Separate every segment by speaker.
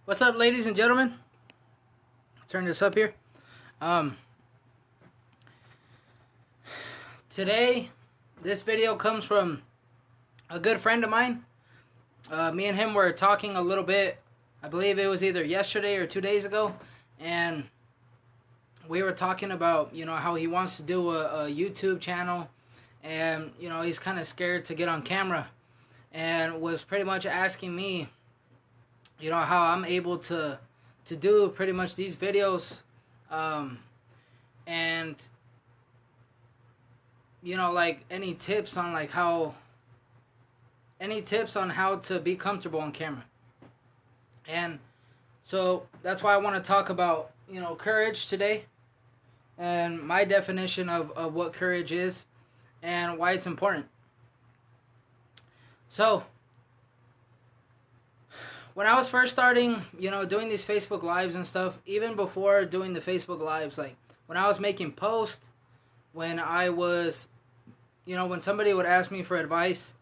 Speaker 1: What's up, ladies and gentlemen? Turn this up here. Today, this video comes from a good friend of mine. Me and him were talking a little bit. I believe it was either yesterday or 2 days ago, and we were talking about, how he wants to do a YouTube channel, and he's kind of scared to get on camera, and was pretty much asking me, how I'm able to do pretty much these videos, and like any tips on how to be comfortable on camera. And so that's why I want to talk about courage today, and my definition of what courage is and why it's important. So when I was first starting, doing these Facebook Lives and stuff, even before doing the Facebook Lives, like when I was making posts, when I was, when somebody would ask me for advice,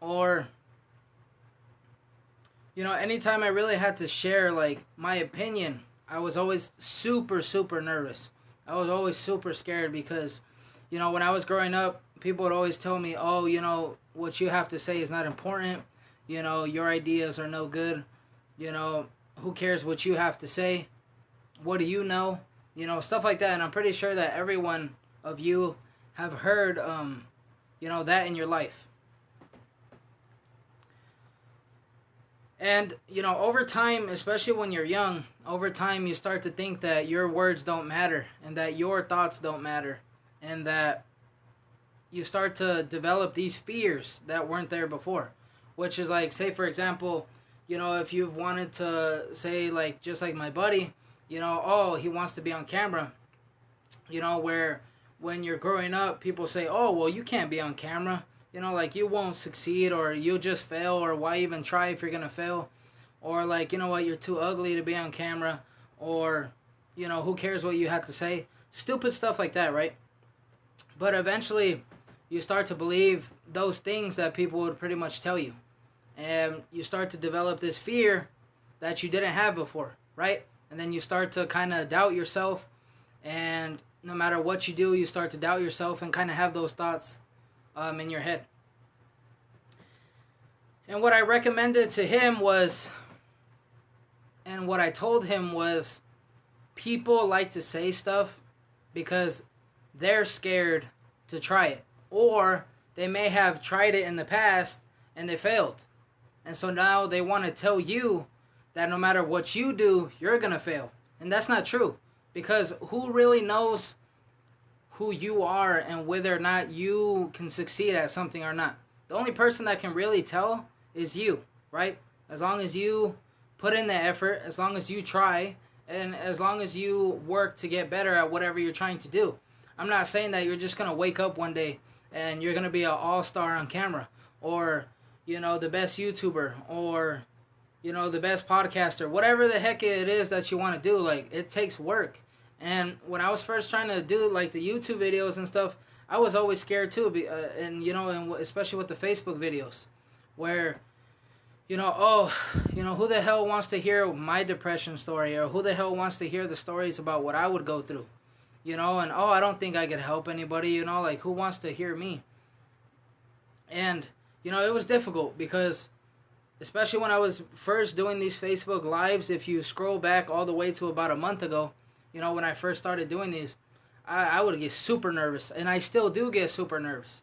Speaker 1: or, anytime I really had to share, like, my opinion, I was always super, super nervous. I was always super scared because, when I was growing up, people would always tell me, oh, what you have to say is not important. Your ideas are no good. Who cares what you have to say? What do you know? Stuff like that. And I'm pretty sure that every one of you have heard, that in your life. And, over time, especially when you're young, over time you start to think that your words don't matter, and that your thoughts don't matter, and that you start to develop these fears that weren't there before. Which is like, say for example, if you've wanted to say, like, just like my buddy, oh, he wants to be on camera, where when you're growing up, people say, oh, well, you can't be on camera, like you won't succeed, or you'll just fail, or why even try if you're gonna fail, or like, what, you're too ugly to be on camera, or, who cares what you have to say, stupid stuff like that, right? But eventually, you start to believe those things that people would pretty much tell you. And you start to develop this fear that you didn't have before, right? And then you start to kind of doubt yourself. And no matter what you do, you start to doubt yourself and kind of have those thoughts in your head. And what I recommended to him was, and what I told him was, people like to say stuff because they're scared to try it. Or they may have tried it in the past and they failed. And so now they want to tell you that no matter what you do, you're going to fail. And that's not true. Because who really knows who you are and whether or not you can succeed at something or not? The only person that can really tell is you, right? As long as you put in the effort, as long as you try, and as long as you work to get better at whatever you're trying to do. I'm not saying that you're just going to wake up one day and you're going to be an all-star on camera, or the best YouTuber, or, the best podcaster, whatever the heck it is that you want to do. Like, it takes work. And when I was first trying to do, like, the YouTube videos and stuff, I was always scared too, and especially with the Facebook videos, where, who the hell wants to hear my depression story, or who the hell wants to hear the stories about what I would go through, and, I don't think I could help anybody, like, who wants to hear me? And it was difficult because, especially when I was first doing these Facebook Lives, if you scroll back all the way to about a month ago, when I first started doing these, I would get super nervous, and I still do get super nervous,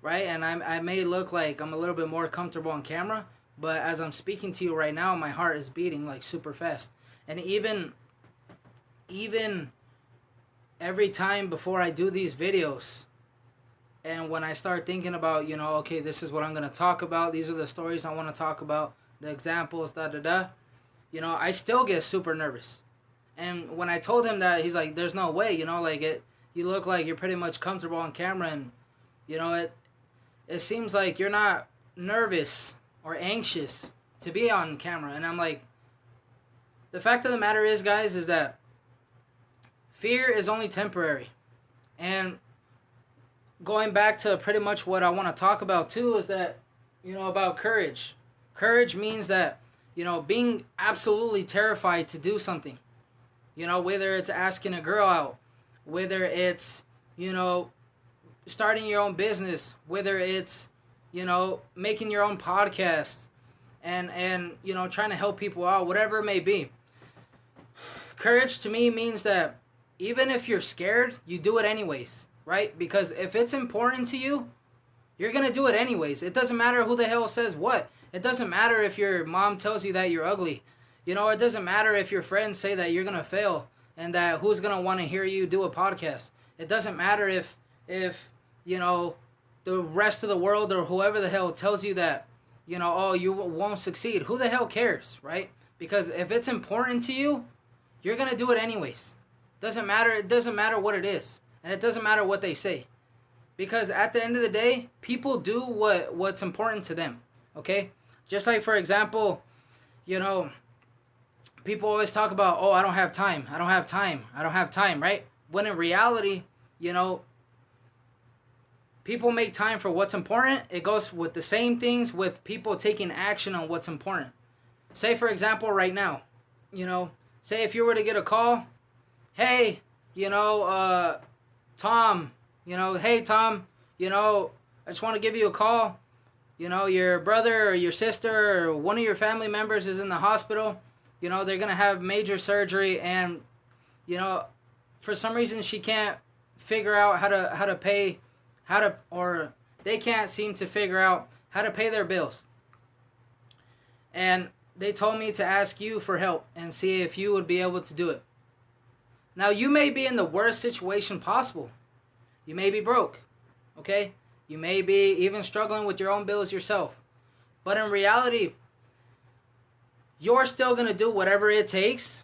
Speaker 1: right? And I may look like I'm a little bit more comfortable on camera, but as I'm speaking to you right now, my heart is beating like super fast. And even every time before I do these videos, and when I start thinking about, okay, this is what I'm going to talk about, these are the stories I want to talk about, the examples, I still get super nervous. And when I told him that, he's like, there's no way, you look like you're pretty much comfortable on camera, and, it seems like you're not nervous or anxious to be on camera. And I'm like, the fact of the matter is, guys, is that fear is only temporary. And going back to pretty much what I want to talk about too is that, about courage. Courage means that, being absolutely terrified to do something. Whether it's asking a girl out, whether it's, starting your own business, whether it's, making your own podcast and trying to help people out, whatever it may be. Courage to me means that even if you're scared, you do it anyways, right? Because if it's important to you, you're going to do it anyways. It doesn't matter who the hell says what. It doesn't matter if your mom tells you that you're ugly. It doesn't matter if your friends say that you're going to fail and that who's going to want to hear you do a podcast. It doesn't matter if the rest of the world or whoever the hell tells you that, oh, you won't succeed. Who the hell cares, right? Because if it's important to you, you're going to do it anyways. Doesn't matter. It doesn't matter what it is. And it doesn't matter what they say. Because at the end of the day, people do what's important to them. Okay? Just like, for example, people always talk about, oh, I don't have time. I don't have time. I don't have time, right? When in reality, people make time for what's important. It goes with the same things with people taking action on what's important. Say, for example, right now, say if you were to get a call, hey, Tom, hey, Tom, I just want to give you a call. Your brother or your sister or one of your family members is in the hospital. They're going to have major surgery and, for some reason she can't figure out how to pay, or they can't seem to figure out how to pay their bills. And they told me to ask you for help and see if you would be able to do it. Now, you may be in the worst situation possible. You may be broke, okay? You may be even struggling with your own bills yourself. But in reality, you're still going to do whatever it takes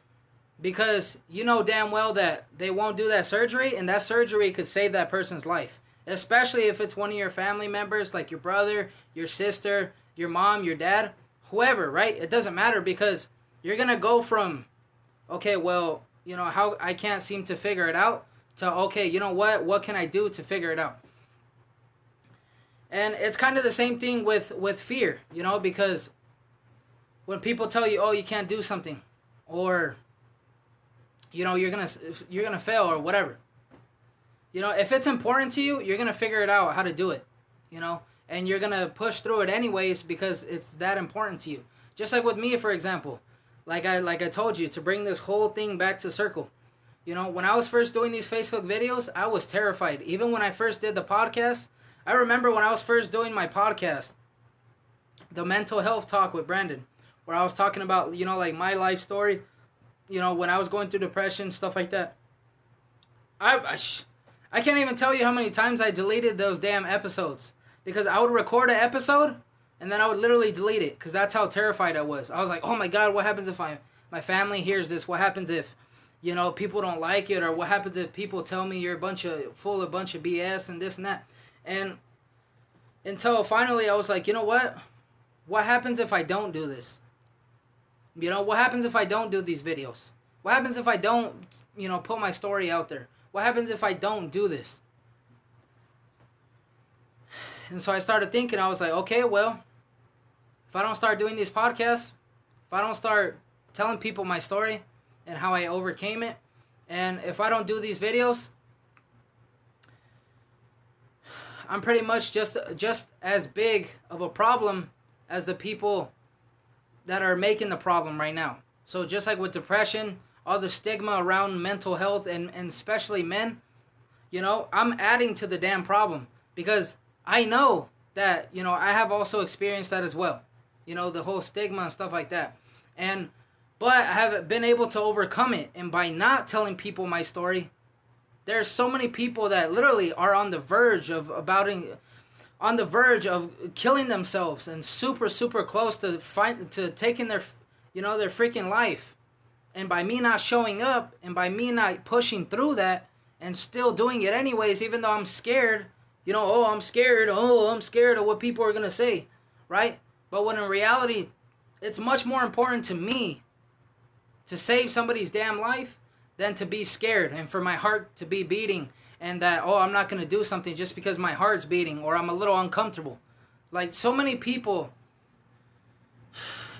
Speaker 1: because you know damn well that they won't do that surgery, and that surgery could save that person's life. Especially if it's one of your family members, like your brother, your sister, your mom, your dad, whoever, right? It doesn't matter because you're going to go from, okay, well, how I can't seem to figure it out, to, okay, you know what can I do to figure it out? And it's kind of the same thing with fear, because when people tell you, oh, you can't do something, or, you're gonna fail or whatever. If it's important to you, you're gonna figure it out how to do it, and you're gonna push through it anyways because it's that important to you. Just like with me, for example, like I told you, to bring this whole thing back to circle. When I was first doing these Facebook videos, I was terrified. Even when I first did the podcast, I remember when I was first doing my podcast, the mental health talk with Brandon, where I was talking about, like my life story, when I was going through depression, stuff like that. I can't even tell you how many times I deleted those damn episodes. Because I would record an episode, and then I would literally delete it. Because that's how terrified I was. I was like, oh my God, what happens if my family hears this? What happens if, people don't like it? Or what happens if people tell me you're full of bunch of BS and this and that? And until finally I was like, you know what? What happens if I don't do this? What happens if I don't do these videos? What happens if I don't, put my story out there? What happens if I don't do this? And so I started thinking, I was like, okay, well, if I don't start doing these podcasts, if I don't start telling people my story and how I overcame it, and if I don't do these videos, I'm pretty much just as big of a problem as the people that are making the problem right now. So just like with depression, all the stigma around mental health and especially men, I'm adding to the damn problem because I know that, I have also experienced that as well. The whole stigma and stuff like that. But I have been able to overcome it. And by not telling people my story, there's so many people that literally are on the verge of killing themselves and super, super close to taking their freaking life. And by me not showing up and by me not pushing through that and still doing it anyways, even though I'm scared You know, oh, I'm scared. Oh, I'm scared of what people are going to say, right? But when in reality, it's much more important to me to save somebody's damn life than to be scared and for my heart to be beating and that, oh, I'm not going to do something just because my heart's beating or I'm a little uncomfortable. Like, so many people,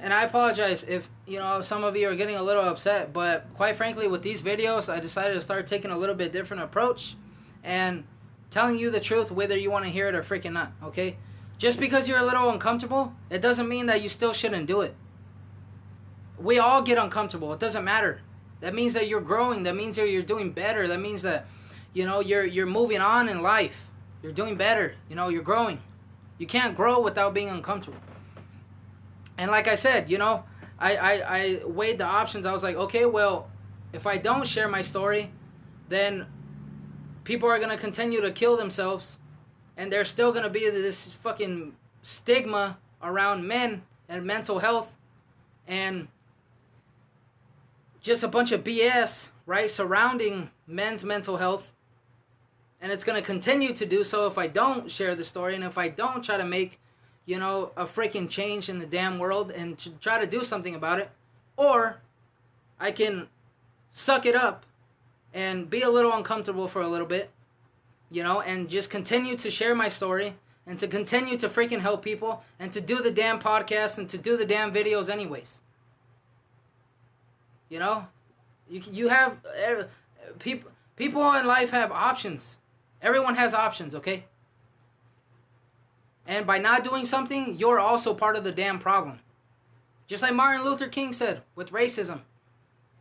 Speaker 1: and I apologize if, you know, some of you are getting a little upset, but quite frankly, with these videos, I decided to start taking a little bit different approach and telling you the truth whether you want to hear it or freaking not, okay? Just because you're a little uncomfortable, it doesn't mean that you still shouldn't do it. We all get uncomfortable. It doesn't matter. That means that you're growing. That means that you're doing better. That means that, you know, you're moving on in life. You're doing better. You know, you're growing. You can't grow without being uncomfortable. And like I said, you know, I weighed the options. I was like, okay, well, if I don't share my story, then people are going to continue to kill themselves. And there's still going to be this fucking stigma around men and mental health. And just a bunch of BS, right, surrounding men's mental health. And it's going to continue to do so if I don't share the story and if I don't try to make, you know, a freaking change in the damn world and to try to do something about it. Or I can suck it up and be a little uncomfortable for a little bit, you know, and just continue to share my story and to continue to freaking help people and to do the damn podcast and to do the damn videos anyways. You know, you have, people in life have options. Everyone has options, okay? And by not doing something, you're also part of the damn problem. Just like Martin Luther King said with racism.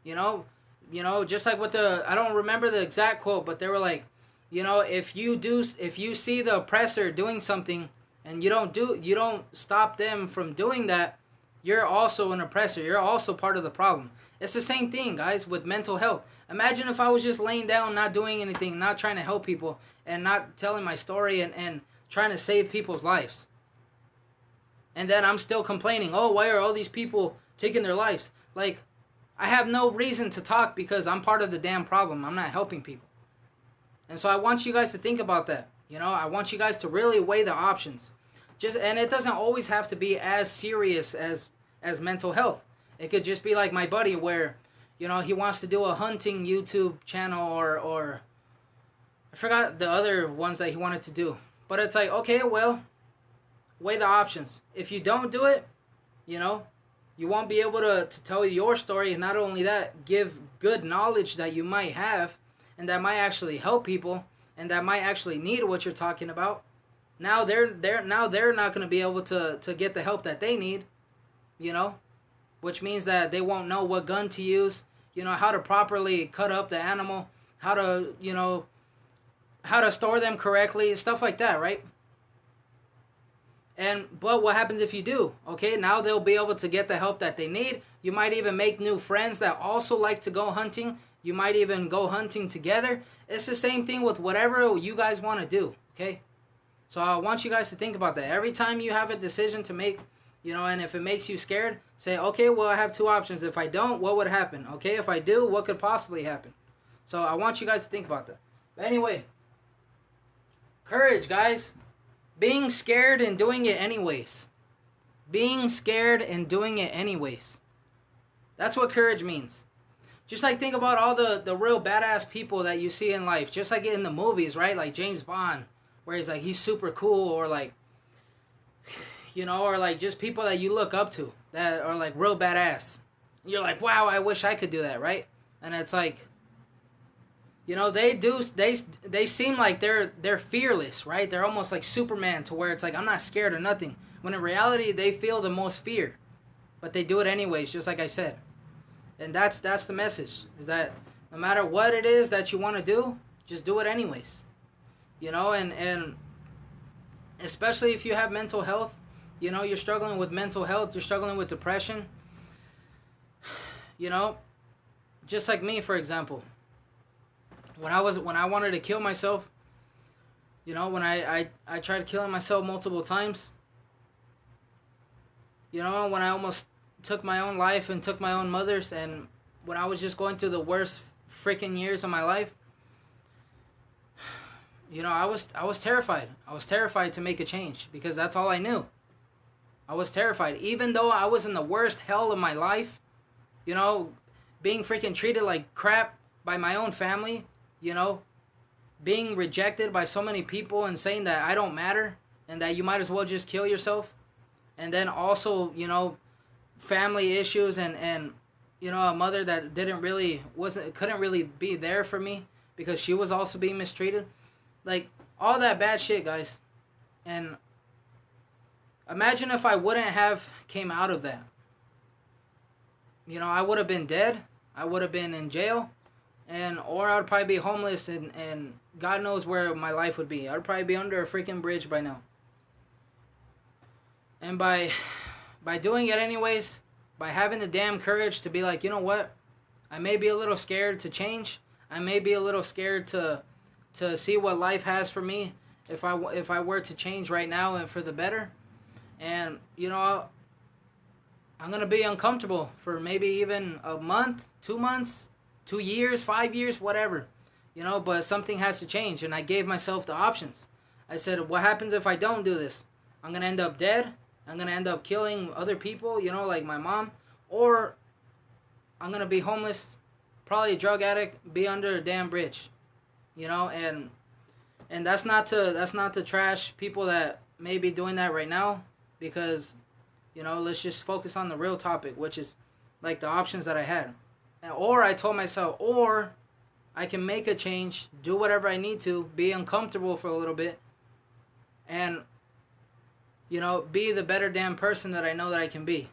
Speaker 1: You know, just like with I don't remember the exact quote, but they were like, you know, if you see the oppressor doing something and you don't stop them from doing that, you're also an oppressor. You're also part of the problem. It's the same thing, guys, with mental health. Imagine if I was just laying down, not doing anything, not trying to help people, and not telling my story and trying to save people's lives. And then I'm still complaining, oh, why are all these people taking their lives? Like, I have no reason to talk because I'm part of the damn problem. I'm not helping people. And so I want you guys to think about that. You know, I want you guys to really weigh the options. And it doesn't always have to be as serious as mental health. It could just be like my buddy where, you know, he wants to do a hunting YouTube channel or I forgot the other ones that he wanted to do. But it's like, okay, well, weigh the options. If you don't do it, you know, you won't be able to tell your story. And not only that, give good knowledge that you might have and that might actually help people and that might actually need what you're talking about. Now they're not going to be able to get the help that they need, you know, which means that they won't know what gun to use, you know, how to properly cut up the animal, how to, you know, how to store them correctly, stuff like that, right? But what happens if you do? Okay, now they'll be able to get the help that they need. You might even make new friends that also like to go hunting. You might even go hunting together. It's the same thing with whatever you guys want to do, okay? So I want you guys to think about that. Every time you have a decision to make, you know, and if it makes you scared, say, okay, well, I have two options. If I don't, what would happen? Okay, if I do, what could possibly happen? So I want you guys to think about that. But anyway, courage, guys. Being scared and doing it anyways. Being scared and doing it anyways. That's what courage means. Just like think about all the real badass people that you see in life. Just like in the movies, right? Like James Bond, where he's like, he's super cool, or like, you know, or like just people that you look up to that are like real badass. You're like, wow, I wish I could do that, right? And it's like, you know, they seem like they're fearless, right? They're almost like Superman, to where it's like, I'm not scared of nothing. When in reality, they feel the most fear, but they do it anyways, just like I said. And that's the message, is that no matter what it is that you want to do, just do it anyways. You know, and especially if you have mental health, you know, you're struggling with mental health, you're struggling with depression. You know, just like me, for example. When I wanted to kill myself, you know, when I tried killing myself multiple times, you know, when I almost took my own life and took my own mother's, and when I was just going through the worst freaking years of my life, you know, I was terrified. I was terrified to make a change because that's all I knew. I was terrified. Even though I was in the worst hell of my life, you know, being freaking treated like crap by my own family, you know, being rejected by so many people and saying that I don't matter and that you might as well just kill yourself. And then also, you know, family issues and you know, a mother that couldn't really be there for me because she was also being mistreated. Like, all that bad shit, guys. And imagine if I wouldn't have came out of that. You know, I would have been dead. I would have been in jail. Or I would probably be homeless and God knows where my life would be. I would probably be under a freaking bridge by now. And by doing it anyways, by having the damn courage to be like, you know what? I may be a little scared to change. I may be a little scared to see what life has for me if I were to change right now and for the better. And, you know, I'm going to be uncomfortable for maybe even a month, 2 months, 2 years, 5 years, whatever. You know, but something has to change. And I gave myself the options. I said, what happens if I don't do this? I'm going to end up dead. I'm going to end up killing other people, you know, like my mom. Or I'm going to be homeless, probably a drug addict, be under a damn bridge. You know, and that's not to trash people that may be doing that right now. Because, you know, let's just focus on the real topic, which is like the options that I had. Or I told myself, or I can make a change, do whatever I need to, be uncomfortable for a little bit, and, you know, be the better damn person that I know that I can be.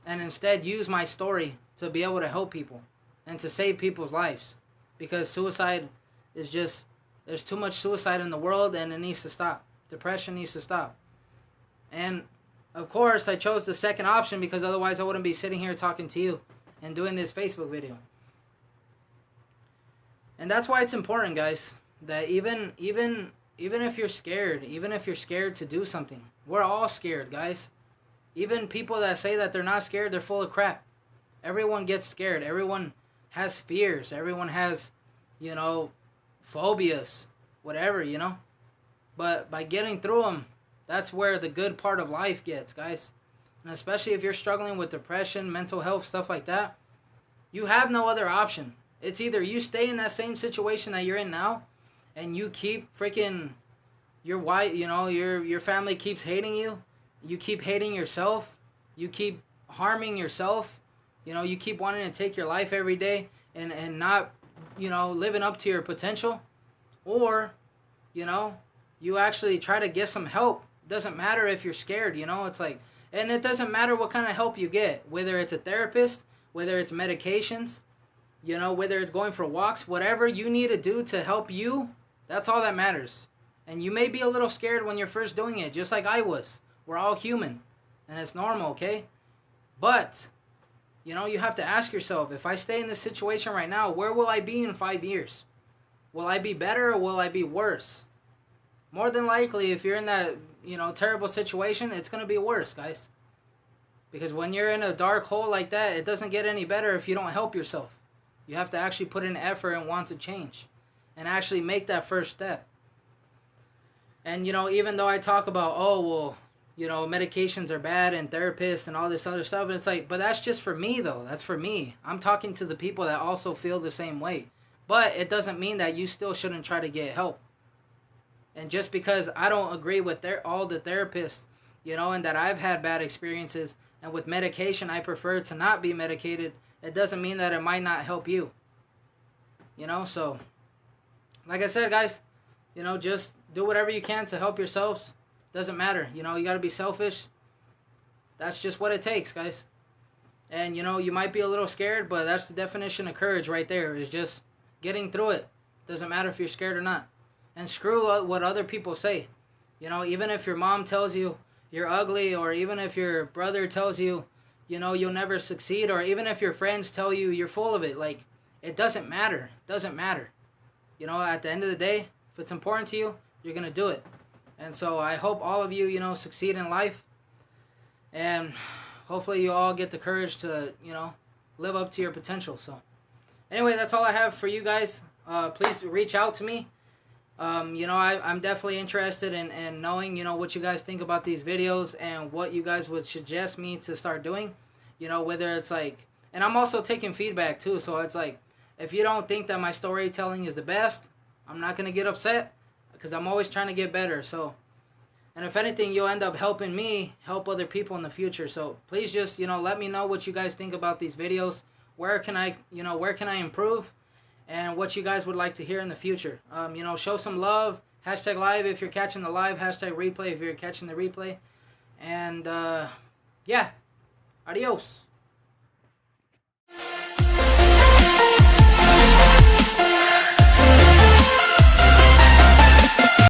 Speaker 1: And instead use my story to be able to help people and to save people's lives. Because suicide is just, there's too much suicide in the world and it needs to stop. Depression needs to stop. And, of course, I chose the second option because otherwise I wouldn't be sitting here talking to you and doing this Facebook video. And that's why it's important, guys, that even if you're scared, even if you're scared to do something, we're all scared, guys. Even people that say that they're not scared, they're full of crap. Everyone gets scared. Everyone has fears. Everyone has, you know, phobias, whatever, you know. But by getting through them, that's where the good part of life gets, guys. And especially if you're struggling with depression, mental health, stuff like that, you have no other option. It's either you stay in that same situation that you're in now, and you keep freaking your wife, you know, your family keeps hating you. You keep hating yourself. You keep harming yourself. You know, you keep wanting to take your life every day and not, you know, living up to your potential. Or, you know, you actually try to get some help. It doesn't matter if you're scared, you know. It's like, and it doesn't matter what kind of help you get, whether it's a therapist, whether it's medications, you know, whether it's going for walks, whatever you need to do to help you, that's all that matters. And you may be a little scared when you're first doing it, just like I was. We're all human, and it's normal, okay? But, you know, you have to ask yourself, if I stay in this situation right now, where will I be in 5 years? Will I be better or will I be worse? More than likely, if you're in that, you know, terrible situation, it's going to be worse, guys. Because when you're in a dark hole like that, it doesn't get any better if you don't help yourself. You have to actually put in effort and want to change. And actually make that first step. And, you know, even though I talk about, oh, well, you know, medications are bad and therapists and all this other stuff, and it's like, but that's just for me, though. That's for me. I'm talking to the people that also feel the same way. But it doesn't mean that you still shouldn't try to get help. And just because I don't agree with all the therapists, you know, and that I've had bad experiences, and with medication I prefer to not be medicated, it doesn't mean that it might not help you. You know, so, like I said, guys, you know, just do whatever you can to help yourselves. Doesn't matter. You know, you got to be selfish. That's just what it takes, guys. And, you know, you might be a little scared, but that's the definition of courage right there, is just getting through it. Doesn't matter if you're scared or not. And screw what other people say. You know, even if your mom tells you you're ugly, or even if your brother tells you, you know, you'll never succeed, or even if your friends tell you you're full of it, like, it doesn't matter. It doesn't matter. You know, at the end of the day, if it's important to you, you're going to do it. And so I hope all of you, you know, succeed in life. And hopefully you all get the courage to, you know, live up to your potential. So anyway, that's all I have for you guys. Please reach out to me. I'm definitely interested in knowing, what you guys think about these videos and what you guys would suggest me to start doing. Whether it's like, and I'm also taking feedback too. So it's like, if you don't think that my storytelling is the best, I'm not going to get upset because I'm always trying to get better. So, and if anything, you'll end up helping me help other people in the future. So please just, let me know what you guys think about these videos. Where can I improve? And what you guys would like to hear in the future. Show some love. Hashtag live if you're catching the live. Hashtag replay if you're catching the replay. And, yeah. Adios.